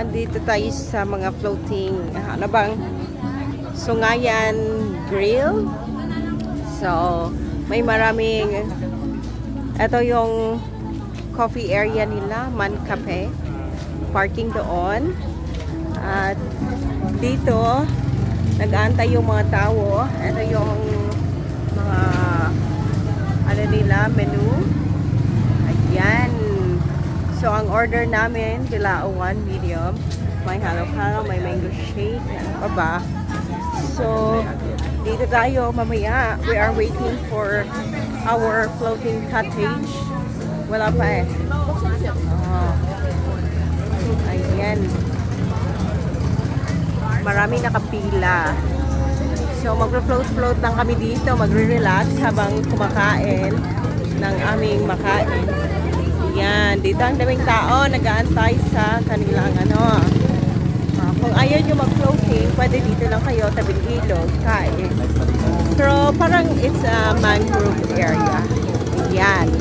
Andito tayo sa mga floating, ano bang, Sungayan Grill. So, may maraming, ito yung coffee area nila, Man Cafe. Parking doon. At dito, nag-aantay yung mga tao. Ito yung mga, ano nila, menu. Ayan. So, ang order namin, Dilawan, medium. May halo-halo, may mango shake. Ano pa ba? So, dito tayo mamaya. We are waiting for our floating cottage. Wala pa eh. Oh. Ayan. Maraming nakapila. So, mag-float-float lang kami dito. Magre-relax habang kumakain ng aming makain. Yan, dito ang daming tao nag-aantay sa kanilang ano. Kung ayaw nyo mag-floating, pwede dito lang kayo tabing ilog, kain. Pero parang it's a mangrove area. Yan.